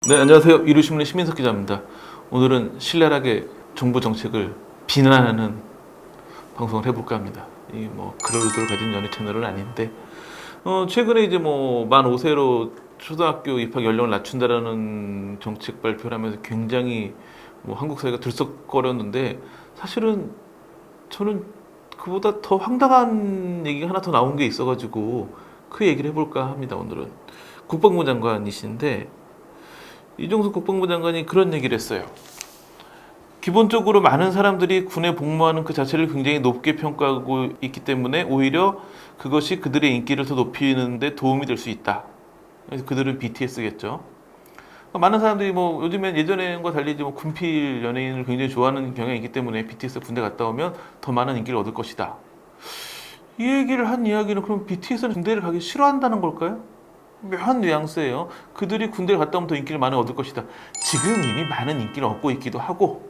네, 안녕하세요. 이루신문의 시민석 기자입니다. 오늘은 신랄하게 정부 정책을 비난하는 방송을 해볼까 합니다. 이 그럴 의도를 가진 연예 채널은 아닌데, 최근에 이제 만 5세로 초등학교 입학 연령을 낮춘다라는 정책 발표를 하면서 굉장히 한국 사회가 들썩거렸는데, 사실은 저는 그보다 더 황당한 얘기가 하나 더 나온 게 있어가지고 그 얘기를 해볼까 합니다. 오늘은 국방부 장관이신데, 이종석 국방부 장관이 그런 얘기를 했어요. 기본적으로 많은 사람들이 군에 복무하는 그 자체를 굉장히 높게 평가하고 있기 때문에 오히려 그것이 그들의 인기를 더 높이는 데 도움이 될 수 있다. 그래서 그들은 BTS겠죠. 많은 사람들이 요즘엔 예전과 달리 군필 연예인을 굉장히 좋아하는 경향이 있기 때문에 BTS 군대 갔다 오면 더 많은 인기를 얻을 것이다. 이 얘기를 한 이야기는 그럼 BTS는 군대를 가기 싫어한다는 걸까요? 묘한 뉘앙스예요. 그들이 군대를 갔다 오면 더 인기를 많이 얻을 것이다. 지금 이미 많은 인기를 얻고 있기도 하고,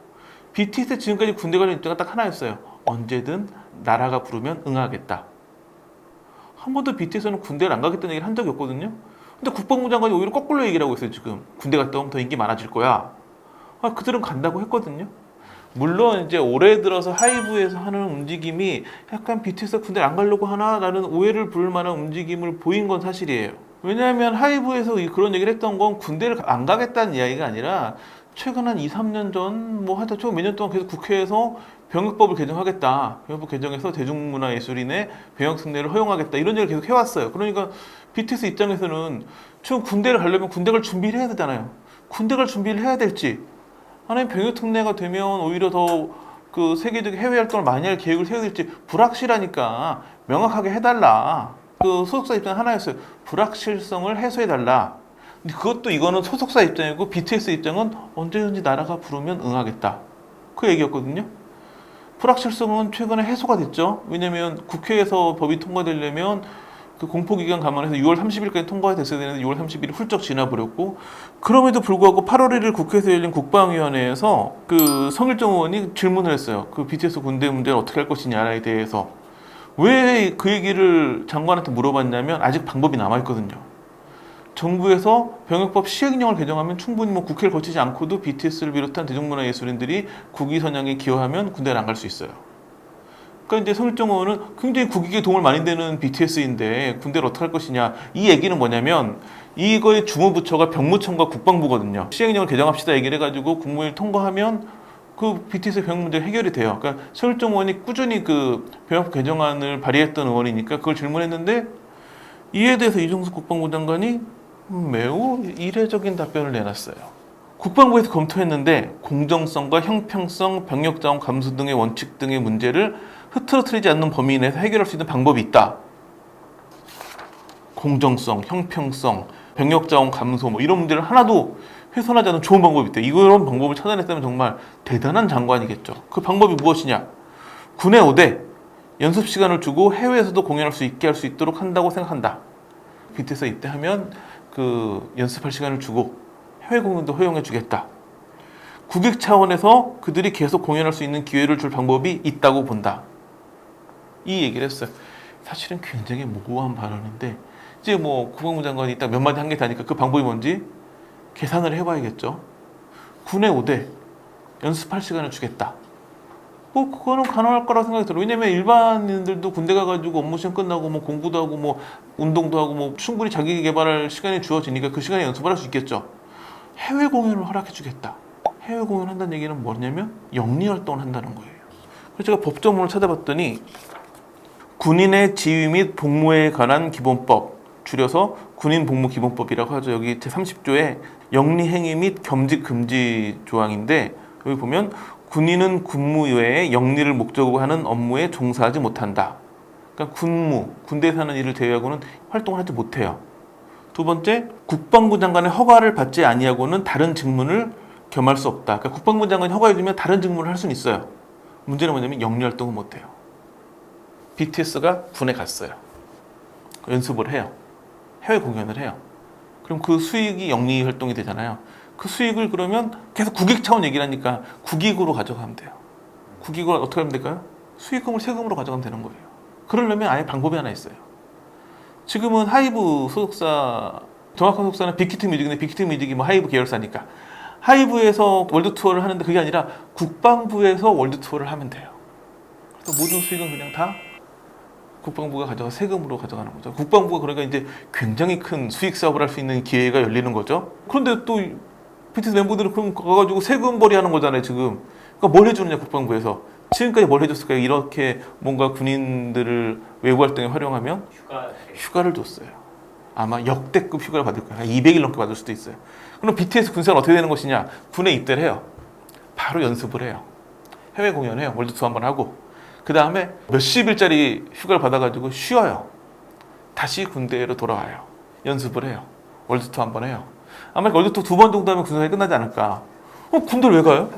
BTS 지금까지 군대 가는 입장은 딱 하나였어요. 언제든 나라가 부르면 응하겠다. 한 번도 BTS는 군대를 안 가겠다는 얘기를 한 적이 없거든요. 근데 국방부 장관이 오히려 거꾸로 얘기를 하고 있어요. 지금 군대 갔다 오면 더 인기 많아질 거야. 그들은 간다고 했거든요. 물론 이제 올해 들어서 하이브에서 하는 움직임이 약간 BTS 군대 안 가려고 하나라는 오해를 부를 만한 움직임을 보인 건 사실이에요. 왜냐하면 하이브에서 그런 얘기를 했던 건 군대를 안 가겠다는 이야기가 아니라 최근 한 2, 3년 전, 하여튼 최근 몇 년 동안 계속 국회에서 병역법을 개정하겠다. 병역법 개정해서 대중문화예술인의 병역 특례를 허용하겠다. 이런 얘기를 계속 해왔어요. 그러니까 BTS 입장에서는 지금 군대를 가려면 군대 갈 준비를 해야 되잖아요. 군대 갈 준비를 해야 될지, 아니면 병역 특례가 되면 오히려 더 그 세계적 해외 활동을 많이 할 계획을 세워야 될지 불확실하니까 명확하게 해달라. 그 소속사 입장 하나였어요. 불확실성을 해소해달라. 근데 이거는 소속사 입장이고 BTS 입장은 언제든지 나라가 부르면 응하겠다. 그 얘기였거든요. 불확실성은 최근에 해소가 됐죠. 왜냐면 국회에서 법이 통과되려면 그 공포기간 감안해서 6월 30일까지 통과가 됐어야 되는데 6월 30일이 훌쩍 지나버렸고, 그럼에도 불구하고 8월 1일 국회에서 열린 국방위원회에서 그 성일정 의원이 질문을 했어요. 그 BTS 군대 문제를 어떻게 할 것이냐에 대해서. 왜 그 얘기를 장관한테 물어봤냐면 아직 방법이 남아있거든요. 정부에서 병역법 시행령을 개정하면 충분히 국회를 거치지 않고도 BTS를 비롯한 대중문화예술인들이 국위 선양에 기여하면 군대를 안 갈 수 있어요. 그러니까 이제 성일정 의원은 굉장히 국익에 도움을 많이 되는 BTS인데 군대를 어떻게 할 것이냐. 이 얘기는 뭐냐면 이거의 주무부처가 병무청과 국방부거든요. 시행령을 개정합시다 얘기를 해가지고 국무회의를 통과하면 그 BTS 병역 문제가 해결이 돼요. 그러니까 성일정 의원이 꾸준히 그 병역 개정안을 발의했던 의원이니까 그걸 질문했는데, 이에 대해서 이종석 국방부 장관이 매우 이례적인 답변을 내놨어요. 국방부에서 검토했는데 공정성과 형평성, 병력자원 감소 등의 원칙 등의 문제를 흐트러뜨리지 않는 범위 내에서 해결할 수 있는 방법이 있다. 공정성, 형평성, 병력자원 감소 이런 문제를 하나도 훼손하지 않는 좋은 방법이 있다. 이런 방법을 찾아냈다면 정말 대단한 장관이겠죠. 그 방법이 무엇이냐? 군의 5대 연습 시간을 주고 해외에서도 공연할 수 있게 할 수 있도록 한다고 생각한다. BTS에 입대하면 그 연습할 시간을 주고 해외 공연도 허용해 주겠다. 국익 차원에서 그들이 계속 공연할 수 있는 기회를 줄 방법이 있다고 본다. 이 얘기를 했어요. 사실은 굉장히 모호한 발언인데 이제 국방부 장관이 딱 몇 마디 한 게 다니까 그 방법이 뭔지 계산을 해봐야겠죠. 군의 5대 연습할 시간을 주겠다. 그거는 가능할 거라고 생각이 들어요. 왜냐면 일반인들도 군대 가가지고 업무 시간 끝나고 공부도 하고 운동도 하고 충분히 자기 개발할 시간이 주어지니까 그 시간에 연습을 할 수 있겠죠. 해외 공연을 허락해 주겠다. 해외 공연 한다는 얘기는 뭐냐면 영리 활동을 한다는 거예요. 그래서 제가 법조문을 찾아봤더니 군인의 지휘 및 복무에 관한 기본법, 줄여서 군인복무기본법이라고 하죠. 여기 제30조에 영리행위 및 겸직 금지 조항인데, 여기 보면 군인은 군무 외에 영리를 목적으로 하는 업무에 종사하지 못한다. 그러니까 군대에서 하는 일을 제외하고는 활동을 하지 못해요. 두 번째, 국방부 장관의 허가를 받지 아니하고는 다른 직무를 겸할 수 없다. 그러니까 국방부 장관이 허가해주면 다른 직무를 할 수는 있어요. 문제는 뭐냐면 영리 활동을 못해요. BTS가 군에 갔어요. 연습을 해요. 해외 공연을 해요. 그럼 그 수익이 영리 활동이 되잖아요. 그 수익을 그러면 계속 국익 차원 얘기를 하니까 국익으로 가져가면 돼요. 국익을 어떻게 하면 될까요? 수익금을 세금으로 가져가면 되는 거예요. 그러려면 아예 방법이 하나 있어요. 지금은 하이브 소속사 동학소속사는 빅히트 뮤직인데 빅히트 뮤직이 뭐 하이브 계열사니까 하이브에서 월드 투어를 하는데 그게 아니라 국방부에서 월드 투어를 하면 돼요. 그래서 모든 수익은 그냥 다 국방부가 가져가 세금으로 가져가는 거죠. 국방부가 그러니까 이제 굉장히 큰 수익 사업을 할 수 있는 기회가 열리는 거죠. 그런데 또 BTS 멤버들은 그럼 가가지고 세금벌이 하는 거잖아요, 지금. 그러니까 뭘 해주느냐, 국방부에서. 지금까지 뭘 해줬을까요? 이렇게 뭔가 군인들을 외부 활동에 활용하면 휴가를 줬어요. 아마 역대급 휴가를 받을 거예요. 200일 넘게 받을 수도 있어요. 그럼 BTS 군생활 어떻게 되는 것이냐? 군에 입대를 해요. 바로 연습을 해요. 해외 공연해요. 월드 투어 한번 하고. 그 다음에 몇십일짜리 휴가를 받아가지고 쉬어요. 다시 군대로 돌아와요. 연습을 해요. 월드 투어 한번 해요. 아마 월드 투어 2번 정도 하면 군생활이 끝나지 않을까. 군대를 왜 가요?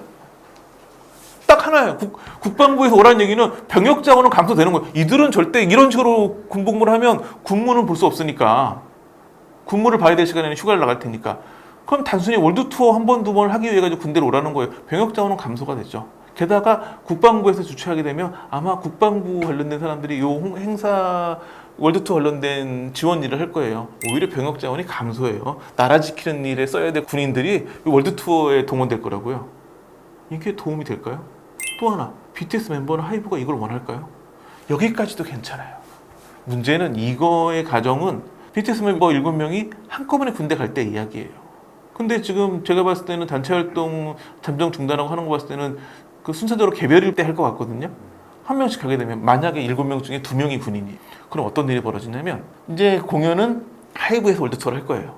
딱 하나예요. 국방부에서 오라는 얘기는 병역 자원은 감소되는 거예요. 이들은 절대 이런 식으로 군복무를 하면 군무는 볼 수 없으니까 군무를 봐야 될 시간에는 휴가를 나갈 테니까 그럼 단순히 월드 투어 한 번, 2번을 하기 위해 가지고 군대로 오라는 거예요. 병역 자원은 감소가 되죠. 게다가 국방부에서 주최하게 되면 아마 국방부 관련된 사람들이 이 행사 월드 투어 관련된 지원 일을 할 거예요. 오히려 병역 자원이 감소해요. 나라 지키는 일에 써야 될 군인들이 월드 투어에 동원될 거라고요. 이게 도움이 될까요? 또 하나, BTS 멤버는 하이브가 이걸 원할까요? 여기까지도 괜찮아요. 문제는 이거의 가정은 BTS 멤버 7명이 한꺼번에 군대 갈 때 이야기예요. 근데 지금 제가 봤을 때는 단체 활동 잠정 중단하고 하는 거 봤을 때는 그 순서대로 개별일 때 할 것 같거든요. 한 명씩 가게 되면 만약에 7명 중에 2명이 군인이 그럼 어떤 일이 벌어지냐면 이제 공연은 하이브에서 월드 투어를 할 거예요.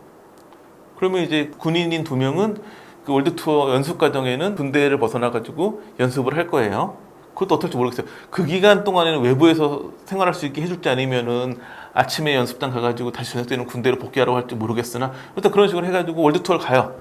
그러면 이제 군인인 2명은 그 월드 투어 연습 과정에는 군대를 벗어나 가지고 연습을 할 거예요. 그것도 어떨지 모르겠어요. 그 기간 동안에는 외부에서 생활할 수 있게 해줄지 아니면은 아침에 연습장 가가지고 다시 저녁 때는 군대로 복귀하라고 할지 모르겠으나 일단 그런 식으로 해가지고 월드 투어를 가요.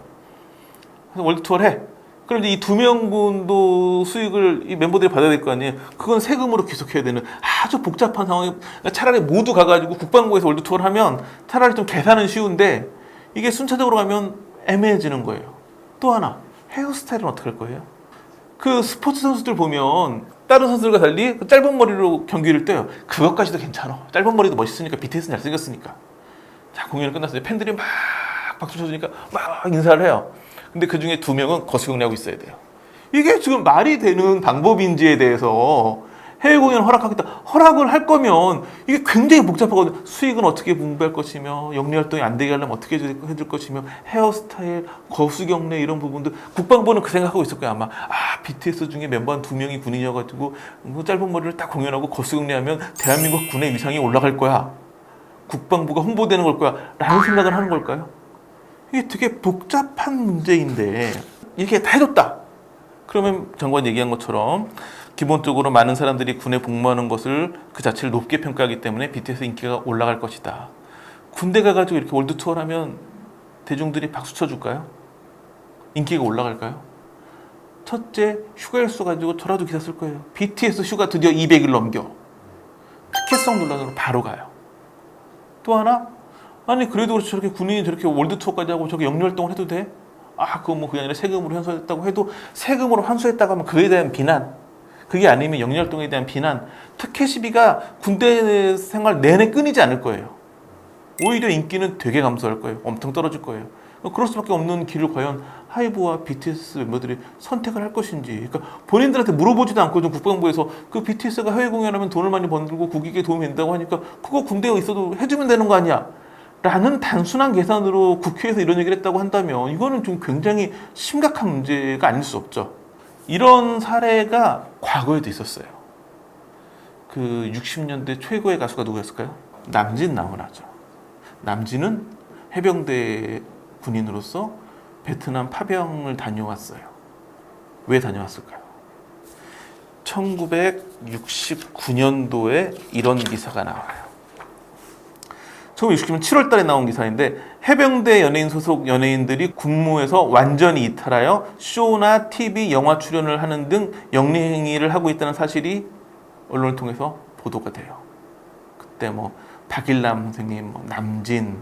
그래서 월드 투어를 해. 그럼 이제 이 2명분도 수익을 이 멤버들이 받아야 될 거 아니에요. 그건 세금으로 귀속해야 되는 아주 복잡한 상황이 차라리 모두 가가지고 국방부에서 월드 투어를 하면 차라리 좀 계산은 쉬운데 이게 순차적으로 가면 애매해지는 거예요. 또 하나, 헤어스타일은 어떻게 할 거예요? 그 스포츠 선수들 보면 다른 선수들과 달리 짧은 머리로 경기를 뛰어요. 그것까지도 괜찮아. 짧은 머리도 멋있으니까 BTS는 잘생겼으니까. 자, 공연이 끝났을 때 팬들이 막 박수 쳐주니까 막 인사를 해요. 근데 그 중에 2명은 거수경례하고 있어야 돼요. 이게 지금 말이 되는 방법인지에 대해서 해외 공연 허락하겠다. 허락을 할 거면 이게 굉장히 복잡하거든요. 수익은 어떻게 분배할 것이며 영리 활동이 안 되게 하려면 어떻게 해줄 것이며 헤어스타일, 거수경례 이런 부분들 국방부는 그 생각하고 있을 거예요. 아마 BTS 중에 멤버 한 2명이 군인이어가지고 짧은 머리를 딱 공연하고 거수경례하면 대한민국 군의 위상이 올라갈 거야. 국방부가 홍보되는 걸 거야. 라는 생각을 하는 걸까요? 이게 되게 복잡한 문제인데 이렇게 다 해줬다. 그러면 장관 얘기한 것처럼 기본적으로 많은 사람들이 군에 복무하는 것을 그 자체를 높게 평가하기 때문에 BTS 인기가 올라갈 것이다. 군대 가가지고 이렇게 월드 투어를 하면 대중들이 박수 쳐줄까요? 인기가 올라갈까요? 첫째, 휴가 일수 가지고 저라도 기사 쓸 거예요. BTS 휴가 드디어 200일 넘겨. 특혜성 논란으로 바로 가요. 또 하나, 아니 그래도 그렇지 저렇게 군인이 저렇게 월드 투어까지 하고 저렇게 영리 활동을 해도 돼? 그거 뭐 그게 아니라 세금으로 환수했다고 해도 세금으로 환수했다고 하면 그에 대한 비난, 그게 아니면 영리 활동에 대한 비난, 특혜 시비가 군대 생활 내내 끊이지 않을 거예요. 오히려 인기는 되게 감소할 거예요. 엄청 떨어질 거예요. 그럴 수밖에 없는 길을 과연 하이브와 BTS 멤버들이 선택을 할 것인지, 그러니까 본인들한테 물어보지도 않고 좀 국방부에서 그 BTS가 해외 공연하면 돈을 많이 벌고 국익에 도움이 된다고 하니까 그거 군대에 있어도 해주면 되는 거 아니야? 라는 단순한 계산으로 국회에서 이런 얘기를 했다고 한다면 이거는 좀 굉장히 심각한 문제가 아닐 수 없죠. 이런 사례가 과거에도 있었어요. 그 60년대 최고의 가수가 누구였을까요? 남진 나훈아죠. 남진은 해병대 군인으로서 베트남 파병을 다녀왔어요. 왜 다녀왔을까요? 1969년도에 이런 기사가 나와요. 1969년 7월 달에 나온 기사인데 해병대 연예인 소속 연예인들이 군무에서 완전히 이탈하여 쇼나 TV, 영화 출연을 하는 등 영리 행위를 하고 있다는 사실이 언론을 통해서 보도가 돼요. 그때 뭐 박일남 선생님, 남진,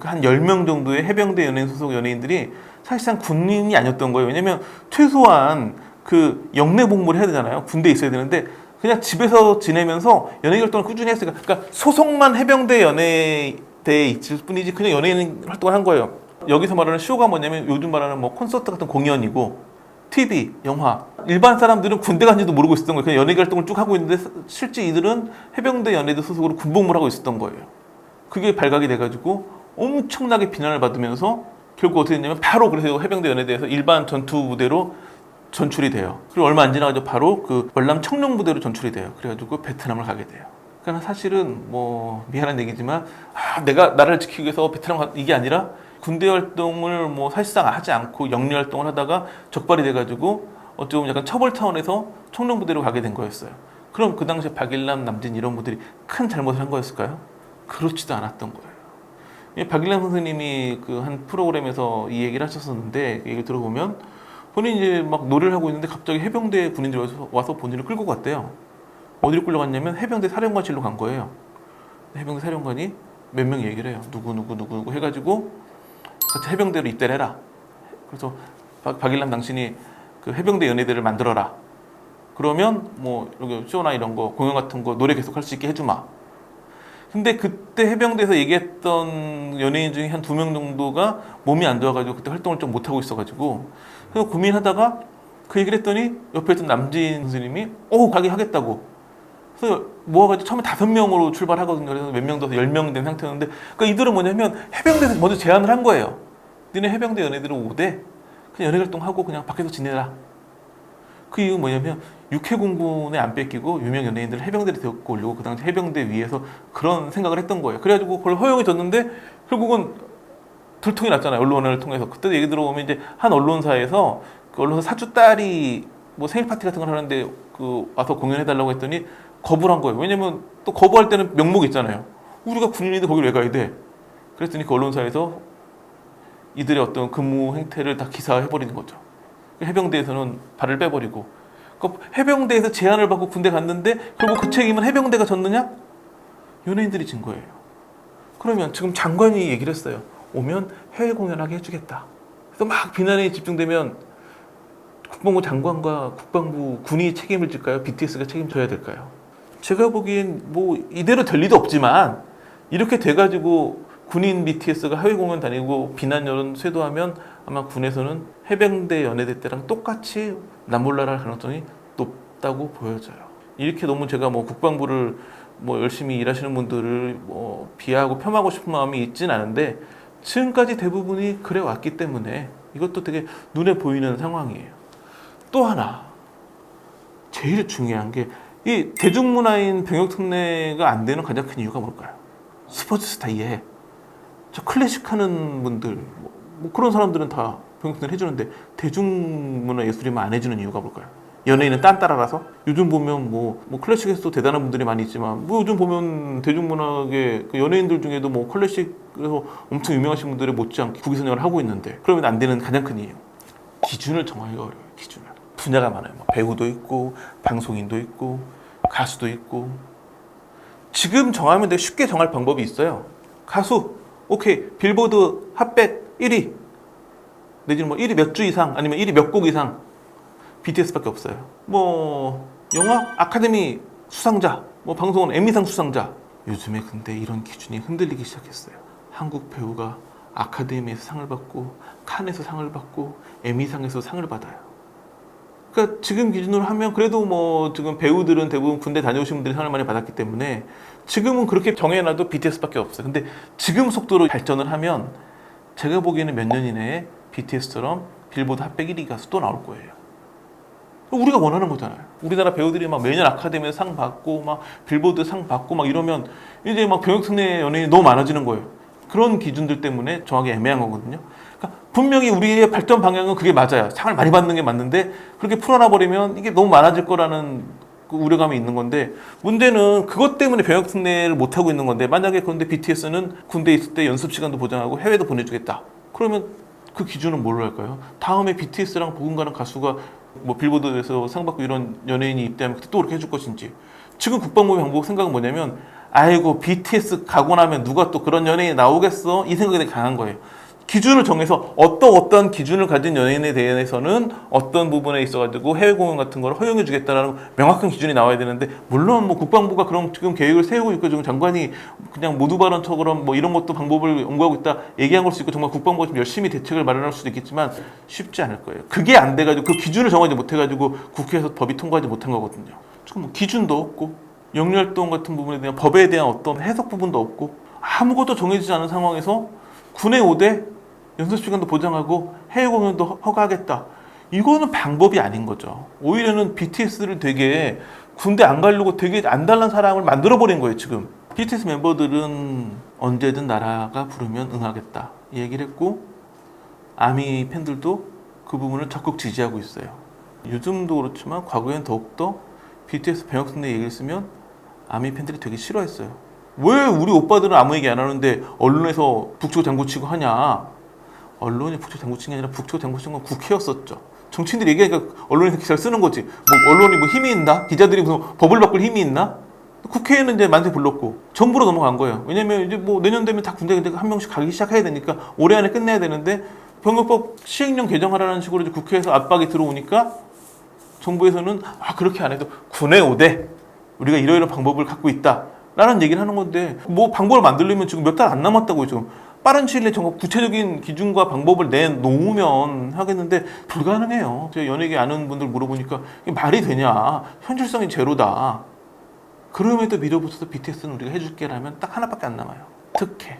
한 10명 정도의 해병대 연예인 소속 연예인들이 사실상 군인이 아니었던 거예요. 왜냐면 최소한 그 영내 복무를 해야 되잖아요. 군대에 있어야 되는데 그냥 집에서 지내면서 연예인 활동을 꾸준히 했으니까, 그러니까 소속만 해병대 연예인 대에 있을 뿐이지 그냥 연예인 활동을 한 거예요. 여기서 말하는 쇼가 뭐냐면 요즘 말하는 뭐 콘서트 같은 공연이고 TV, 영화. 일반 사람들은 군대 간지도 모르고 있었던 거예요. 그냥 연예계 활동을 쭉 하고 있는데 실제 이들은 해병대 연예대 소속으로 군복무를 하고 있었던 거예요. 그게 발각이 돼가지고 엄청나게 비난을 받으면서 결국 어떻게 됐냐면 바로 그래서 해병대 연예대에서 일반 전투 부대로 전출이 돼요. 그리고 얼마 안 지나가지고 바로 그 월남 청룡 부대로 전출이 돼요. 그래가지고 베트남을 가게 돼요. 그러니까 사실은 뭐 미안한 얘기지만 내가 나라를 지키기 위해서 베트남 이게 아니라 군대 활동을 뭐 사실상 하지 않고 영리 활동을 하다가 적발이 돼가지고 어찌 보면 약간 처벌 차원에서 청룡 부대로 가게 된 거였어요. 그럼 그 당시에 박일남, 남진 이런 분들이 큰 잘못을 한 거였을까요? 그렇지도 않았던 거예요. 박일남 선생님이 그 한 프로그램에서 이 얘기를 하셨었는데 얘기를 들어보면 본인이 이제 막 노래를 하고 있는데 갑자기 해병대 군인들이 와서 본인을 끌고 갔대요. 어디로 끌려갔냐면 해병대 사령관실로 간 거예요. 해병대 사령관이 몇 명 얘기를 해요. 누구 해가지고 같이 해병대로 입대를 해라. 그래서 박일남 당신이 그 해병대 연예대를 만들어라. 그러면 뭐 여기 쇼나 이런 거 공연 같은 거 노래 계속 할 수 있게 해주마. 근데 그때 해병대에서 얘기했던 연예인 중에 한 2명 정도가 몸이 안 좋아가지고 그때 활동을 좀 못하고 있어가지고 그래서 고민하다가 그 얘기를 했더니 옆에 있던 남진 선생님이 가기 하겠다고. 그래서 모아가지고 처음에 5명으로 출발하거든요. 그래서 몇 명 더 10명 된 상태였는데 그러니까 이들은 뭐냐면 해병대에서 먼저 제안을 한 거예요. 너네 해병대 연예대로 오되 그냥 연예 활동하고 그냥 밖에서 지내라. 그 이유는 뭐냐면 육해공군에 안 뺏기고 유명 연예인들을 해병대로 데리고 오려고 그 당시 해병대 위에서 그런 생각을 했던 거예요. 그래가지고 그걸 허용해 줬는데 결국은 들통이 났잖아요. 언론을 통해서. 그때도 얘기 들어보면 이제 한 언론사에서 그 언론사 사주 딸이 뭐 생일 파티 같은 걸 하는데 그 와서 공연해달라고 했더니 거부를 한 거예요. 왜냐면 또 거부할 때는 명목이 있잖아요. 우리가 군인인데 거기를 왜 가야 돼? 그랬더니 그 언론사에서 이들의 어떤 근무 행태를 다 기사화해버리는 거죠. 해병대에서는 발을 빼버리고 그러니까 해병대에서 제안을 받고 군대 갔는데 결국 그 책임은 해병대가 졌느냐? 연예인들이 진 거예요. 그러면 지금 장관이 얘기를 했어요. 오면 해외 공연하게 해주겠다. 그래서 막 비난에 집중되면 국방부 장관과 국방부 군이 책임을 질까요? BTS가 책임져야 될까요? 제가 보기엔 뭐 이대로 될 리도 없지만 이렇게 돼가지고 군인 BTS가 해외 공연 다니고 비난 여론 쇄도하면 아마 군에서는 해병대 연예대 때랑 똑같이 남몰라라 할 가능성이 높다고 보여져요. 이렇게 너무 제가 뭐 국방부를 뭐 열심히 일하시는 분들을 뭐 비하하고 폄하하고 싶은 마음이 있진 않은데 지금까지 대부분이 그래 왔기 때문에 이것도 되게 눈에 보이는 상황이에요. 또 하나 제일 중요한 게 이 대중문화인 병역특례가 안 되는 가장 큰 이유가 뭘까요? 스포츠 스타 이해. 저 클래식 하는 분들 뭐 그런 사람들은 다 병역특례를 해주는데 대중문화 예술이면 안 해주는 이유가 뭘까요? 연예인은 딴따라라서? 요즘 보면 뭐 클래식에서도 대단한 분들이 많이 있지만 뭐 요즘 보면 대중문화계 그 연예인들 중에도 뭐 클래식에서 엄청 유명하신 분들이 못지않게 국위선양을 하고 있는데 그러면 안 되는 가장 큰 이유 기준을 정하기가 어려워요. 기준을 분야가 많아요. 뭐 배우도 있고 방송인도 있고 가수도 있고 지금 정하면 되게 쉽게 정할 방법이 있어요. 가수 오케이 빌보드 핫백 1위 내지는 뭐 1위 몇 주 이상 아니면 1위 몇 곡 이상 BTS밖에 없어요. 뭐 영화 아카데미 수상자 뭐 방송은 에미상 수상자 요즘에 근데 이런 기준이 흔들리기 시작했어요. 한국 배우가 아카데미에서 상을 받고 칸에서 상을 받고 에미상에서 상을 받아요. 그러니까 지금 기준으로 하면 그래도 뭐 지금 배우들은 대부분 군대 다녀오신 분들이 상을 많이 받았기 때문에 지금은 그렇게 정해놔도 BTS밖에 없어요. 근데 지금 속도로 발전을 하면 제가 보기에는 몇 년 이내에 BTS처럼 빌보드 핫백 1위 가수 또 나올 거예요. 우리가 원하는 거잖아요. 우리나라 배우들이 막 매년 아카데미에서 상 받고 막 빌보드 상 받고 막 이러면 이제 막 병역특례 연예인이 너무 많아지는 거예요. 그런 기준들 때문에 정하기 애매한 거거든요. 그러니까 분명히 우리의 발전 방향은 그게 맞아요. 상을 많이 받는 게 맞는데 그렇게 풀어놔 버리면 이게 너무 많아질 거라는 그 우려감이 있는 건데 문제는 그것 때문에 병역특례를 못 하고 있는 건데 만약에 그런데 BTS는 군대에 있을 때 연습 시간도 보장하고 해외도 보내주겠다. 그러면 그 기준은 뭘로 할까요? 다음에 BTS랑 보금가는 가수가 뭐 빌보드에서 상 받고 이런 연예인이 입대하면 그때 또 그렇게 해줄 것인지 지금 국방부 방법 생각은 뭐냐면 아이고 BTS 가고 나면 누가 또 그런 연예인이 나오겠어? 이 생각이 되게 강한 거예요. 기준을 정해서 어떤 기준을 가진 연예인에 대해서는 어떤 부분에 있어가지고 해외 공연 같은 걸 허용해 주겠다라는 명확한 기준이 나와야 되는데, 물론 뭐 국방부가 그런 지금 계획을 세우고 있고 지금 장관이 그냥 모두 발언처럼 뭐 이런 것도 방법을 연구하고 있다 얘기한 걸 수 있고 정말 국방부가 좀 열심히 대책을 마련할 수도 있겠지만 쉽지 않을 거예요. 그게 안 돼가지고 그 기준을 정하지 못해가지고 국회에서 법이 통과하지 못한 거거든요. 지금 뭐 기준도 없고 영유활동 같은 부분에 대한 법에 대한 어떤 해석 부분도 없고 아무것도 정해지지 않은 상황에서 군의 5대 연습 시간도 보장하고 해외 공연도 허가하겠다. 이거는 방법이 아닌 거죠. 오히려는 BTS를 되게 군대 안 가려고 되게 안달난 사람을 만들어 버린 거예요, 지금. BTS 멤버들은 언제든 나라가 부르면 응하겠다. 이 얘기를 했고, 아미 팬들도 그 부분을 적극 지지하고 있어요. 요즘도 그렇지만 과거엔 더욱더 BTS 병역순례 얘기를 쓰면 아미 팬들이 되게 싫어했어요. 왜 우리 오빠들은 아무 얘기 안 하는데 언론에서 북치고 장구치고 하냐. 언론이 북치고 장구친 게 아니라 북치고 장구친 건 국회였었죠. 정치인들이 얘기하니까 언론에서 기사를 쓰는 거지. 뭐 언론이 뭐 힘이 있나? 기자들이 무슨 법을 바꿀 힘이 있나? 국회에는 이제 만세 불렀고 정부로 넘어간 거예요. 왜냐면 이제 뭐 내년 되면 다 군대 한 명씩 가기 시작해야 되니까 올해 안에 끝내야 되는데 병역법 시행령 개정하라는 식으로 이제 국회에서 압박이 들어오니까 정부에서는 그렇게 안 해도 군의 5대 우리가 이러이러한 방법을 갖고 있다 라는 얘기를 하는 건데, 뭐 방법을 만들려면 지금 몇 달 안 남았다고요. 지금 빠른 시일 내에 정말 구체적인 기준과 방법을 내놓으면 하겠는데 불가능해요. 제가 연예계 아는 분들 물어보니까 이게 말이 되냐, 현실성이 제로다. 그럼에도 밀어붙여서 BTS는 우리가 해줄게라면 딱 하나밖에 안 남아요. 특혜.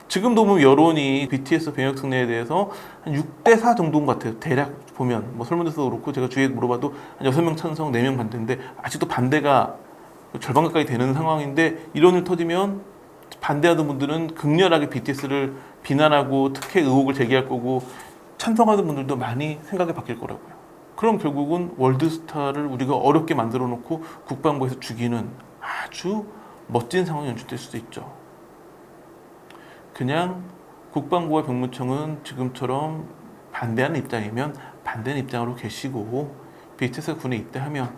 지금도 보면 여론이 BTS 병역 특례에 대해서 한 6대4 정도인 것 같아요. 대략 보면 뭐 설문조사도 그렇고 제가 주위에 물어봐도 한 6명 찬성, 4명 반대인데 아직도 반대가 절반 가까이 되는 상황인데, 이런 일 터지면 반대하던 분들은 극렬하게 BTS를 비난하고 특혜 의혹을 제기할 거고, 찬성하던 분들도 많이 생각이 바뀔 거라고요. 그럼 결국은 월드스타를 우리가 어렵게 만들어 놓고 국방부에서 죽이는 아주 멋진 상황이 연출될 수도 있죠. 그냥 국방부와 병무청은 지금처럼 반대하는 입장이면 반대하는 입장으로 계시고, BTS가 군에 입대하면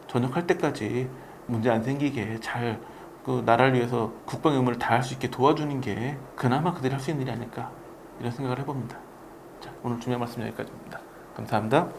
전역할 때까지 문제 안 생기게 잘 그 나라를 위해서 국방 의무를 다할 수 있게 도와주는 게 그나마 그들이 할 수 있는 일이 아닐까, 이런 생각을 해봅니다. 자, 오늘 중요한 말씀 여기까지입니다. 감사합니다.